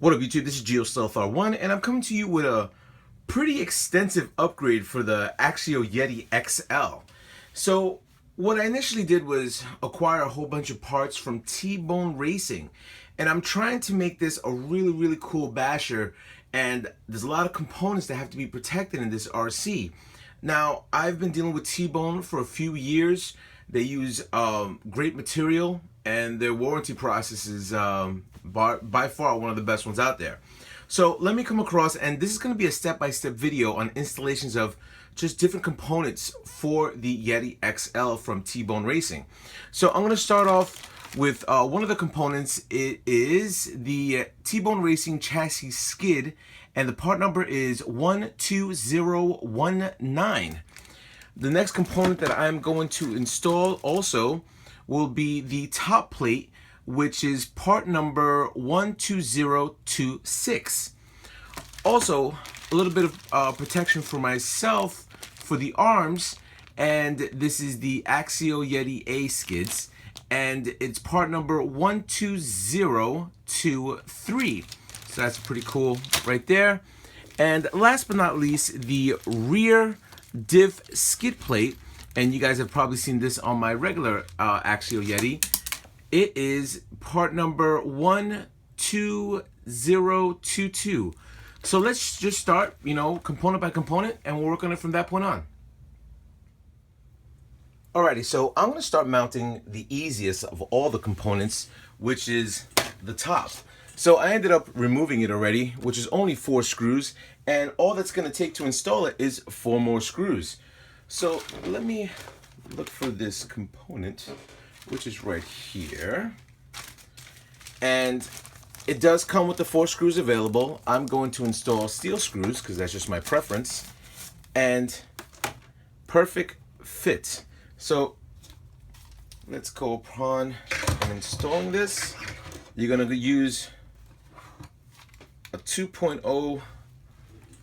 What up YouTube, this is GeoStealth1 and I'm coming to you with a pretty extensive upgrade for the Axial Yeti XL. So what I initially did was acquire a whole bunch of parts from T-Bone Racing, and I'm trying to make this a really cool basher, and there's a lot of components that have to be protected in this RC. Now I've been dealing with T-Bone for a few years. They use great material, and their warranty process is by far one of the best ones out there. So let me come across, and this is going to be a step-by-step video on installations of just different components for the Yeti XL from T-Bone Racing. So I'm going to start off with one of the components. It is the T-Bone Racing chassis skid, and the part number is 12019. The next component that I'm going to install also will be the top plate, which is part number 12026. Also, a little bit of protection for myself for the arms, and this is the Axial Yeti A skids, and it's part number 12023. So that's pretty cool right there. And last but not least, the rear diff skid plate, and you guys have probably seen this on my regular Axial Yeti. It is part number 12022. So let's just start, component by component, and we'll work on it from that point on. Alrighty, so I'm going to start mounting the easiest of all the components, which is the top. So I ended up removing it already, which is only 4 screws, and all that's going to take to install it is 4 more screws. So let me look for this component, which is right here. And it does come with the 4 screws available. I'm going to install steel screws because that's just my preference. And perfect fit. So let's go upon installing this. You're going to use a 2.0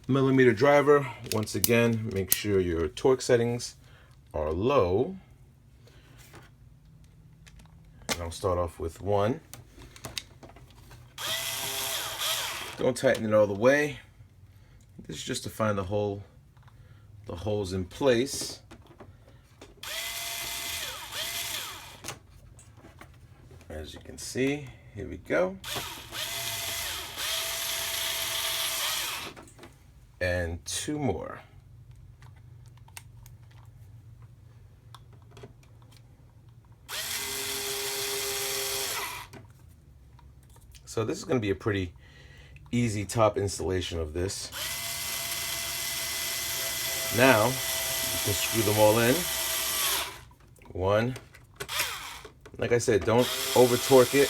millimeter driver. Once again, make sure your torque settings are low. And I'll start off with 1. Don't tighten it all the way. This is just to find the holes in place. As you can see, here we go. And 2 more. So this is going to be a pretty easy top installation of this. Now you can screw them all in. 1. Like I said, don't over torque it.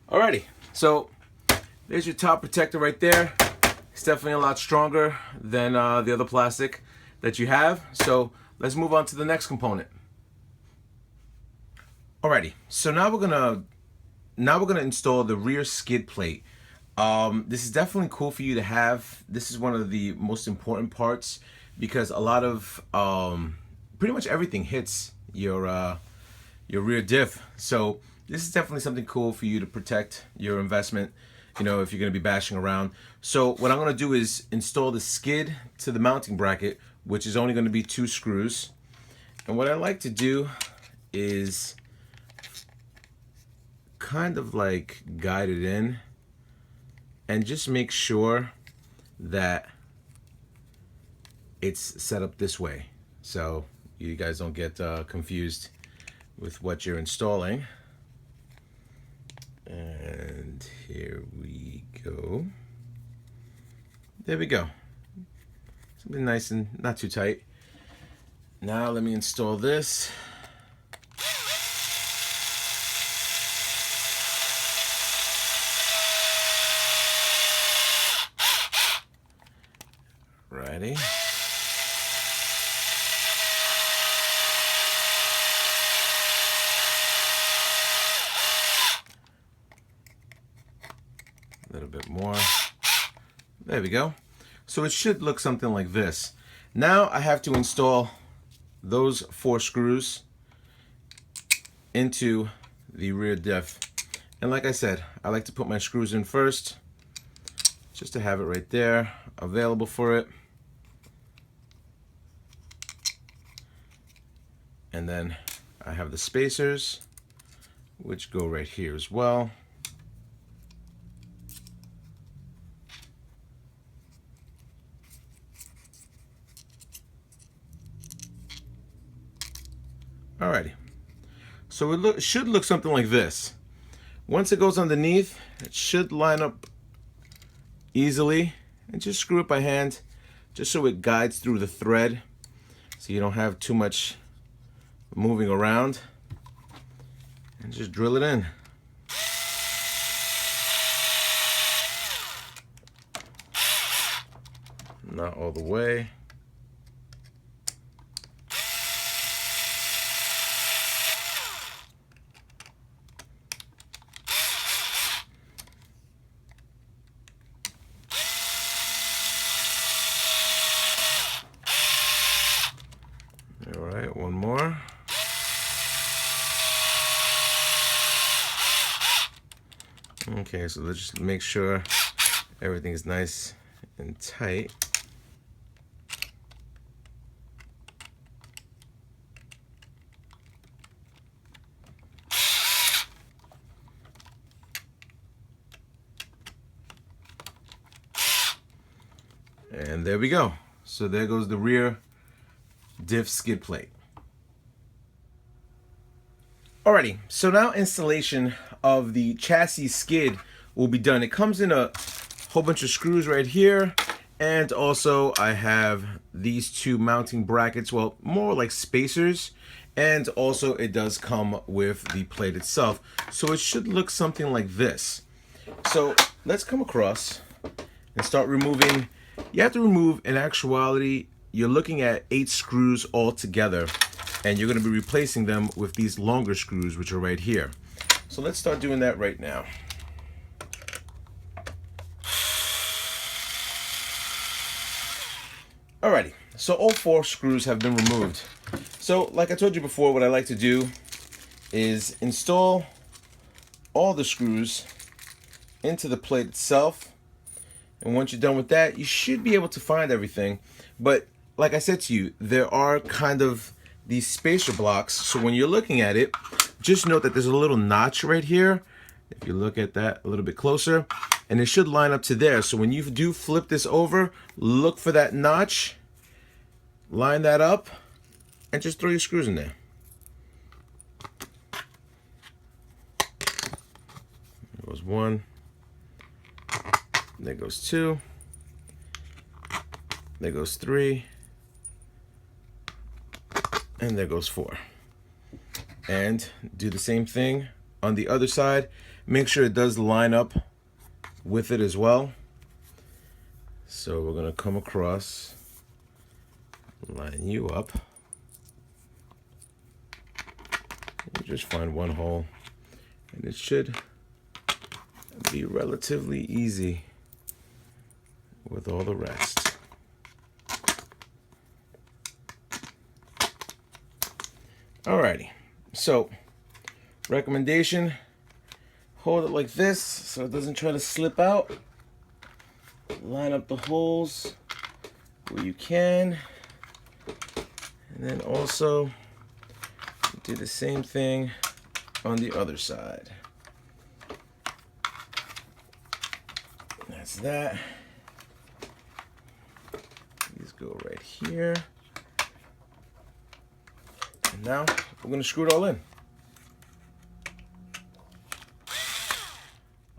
Alrighty, so there's your top protector right there. It's definitely a lot stronger than the other plastic that you have. So let's move on to the next component. Alrighty, so now we're gonna install the rear skid plate. This is definitely cool for you to have. This is one of the most important parts because a lot of pretty much everything hits your rear diff. So this is definitely something cool for you to protect your investment, if you're going to be bashing around. So what I'm going to do is install the skid to the mounting bracket, which is only going to be 2 screws. And what I like to do is kind of like guide it in and just make sure that it's set up this way so you guys don't get confused with what you're installing. And here we go. There we go. Something nice and not too tight. Now let me install this. Ready? A little bit more. There we go. So it should look something like this. Now I have to install those 4 screws into the rear diff. And like I said, I like to put my screws in first, just to have it right there, available for it. And then I have the spacers, which go right here as well. Alrighty, so it should look something like this. Once it goes underneath, it should line up easily, and just screw it by hand, just so it guides through the thread, so you don't have too much moving around, and just drill it in. Not all the way. All right, one more. Okay, so let's just make sure everything is nice and tight. And there we go. So there goes the rear diff skid plate. Alrighty, so now installation of the chassis skid will be done. It comes in a whole bunch of screws right here, and also I have these 2 mounting brackets, well, more like spacers, and also it does come with the plate itself. So it should look something like this. So let's come across and start removing. You have to remove, in actuality, you're looking at 8 screws all together, and you're going to be replacing them with these longer screws, which are right here. So let's start doing that right now. Alrighty, so all 4 screws have been removed. So like I told you before, what I like to do is install all the screws into the plate itself. And once you're done with that, you should be able to find everything. But like I said to you, there are kind of these spacer blocks. So when you're looking at it, just note that there's a little notch right here. If you look at that a little bit closer, and it should line up to there. So when you do flip this over, look for that notch, line that up, and just throw your screws in there. There goes 1. There goes 2. There goes 3. And there goes 4. And do the same thing on the other side. Make sure it does line up with it as well. So we're going to come across, line you up. You just find one hole, and it should be relatively easy with all the rest. Alrighty, so recommendation, hold it like this so it doesn't try to slip out. Line up the holes where you can, and then also do the same thing on the other side. That's that. These go right here. And now we're going to screw it all in.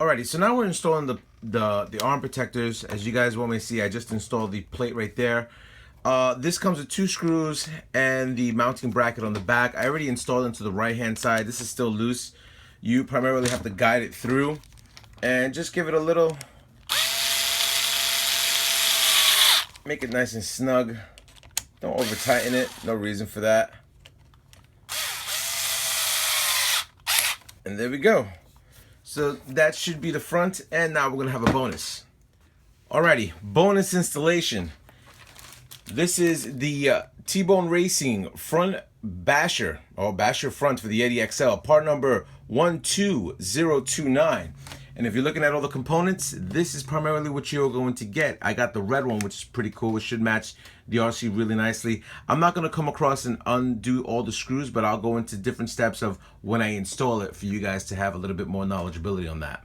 Alrighty, so now we're installing the arm protectors. As you guys want me to see, I just installed the plate right there. This comes with 2 screws and the mounting bracket on the back. I already installed it to the right hand side. This is still loose. You primarily have to guide it through and just give it a little, make it nice and snug. Don't over tighten it, no reason for that. And there we go. So that should be the front, and now we're gonna have a bonus. Alrighty, bonus installation. This is the T-Bone Racing front basher, or basher front for the Yeti XL, part number 12029. And if you're looking at all the components, this is primarily what you're going to get. I got the red one, which is pretty cool. It should match the RC really nicely. I'm not going to come across and undo all the screws, but I'll go into different steps of when I install it for you guys to have a little bit more knowledgeability on that.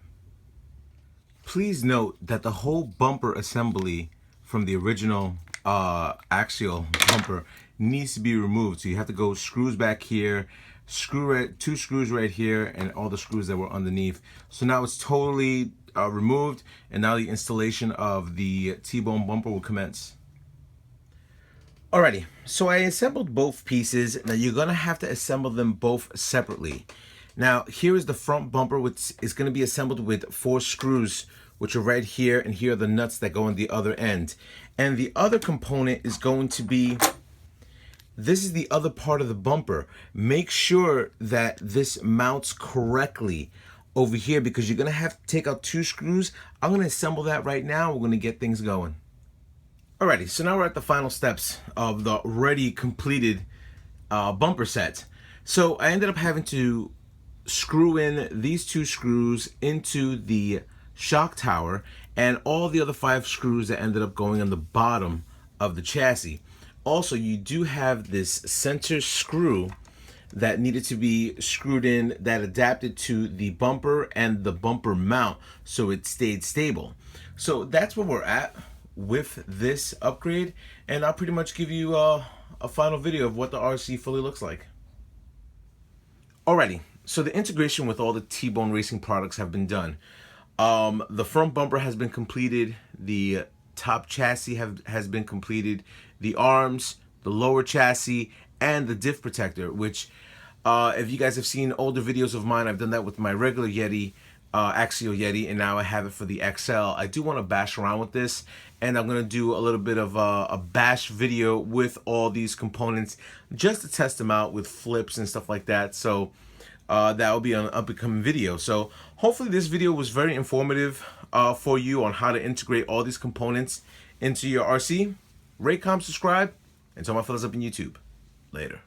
Please note that the whole bumper assembly from the original axial bumper needs to be removed. So you have to go screws back here, two screws right here, and all the screws that were underneath. So now it's totally removed, and now the installation of the T-Bone bumper will commence. Alrighty, so I assembled both pieces. Now you're gonna have to assemble them both separately. Now here is the front bumper, which is gonna be assembled with 4 screws, which are right here, and here are the nuts that go on the other end. And the other component is going to be, this is the other part of the bumper. Make sure that this mounts correctly over here, because you're gonna have to take out 2 screws. I'm gonna assemble that right now. We're gonna get things going. Alrighty, so now we're at the final steps of the already completed bumper set. So I ended up having to screw in these 2 screws into the shock tower and all the other 5 screws that ended up going on the bottom of the chassis. Also, you do have this center screw that needed to be screwed in that adapted to the bumper and the bumper mount so it stayed stable. So that's where we're at with this upgrade, and I'll pretty much give you a final video of what the RC fully looks like. Alrighty, so the integration with all the T-Bone Racing products have been done. The front bumper has been completed, the top chassis has been completed, the arms, the lower chassis, and the diff protector, which if you guys have seen older videos of mine, I've done that with my regular Yeti, Axial Yeti, and now I have it for the XL. I do want to bash around with this, and I'm going to do a little bit of a bash video with all these components just to test them out with flips and stuff like that. So that will be an up-and-coming video. So hopefully this video was very informative for you on how to integrate all these components into your RC. Rate, comment, subscribe, and tell my fellas up in YouTube. Later.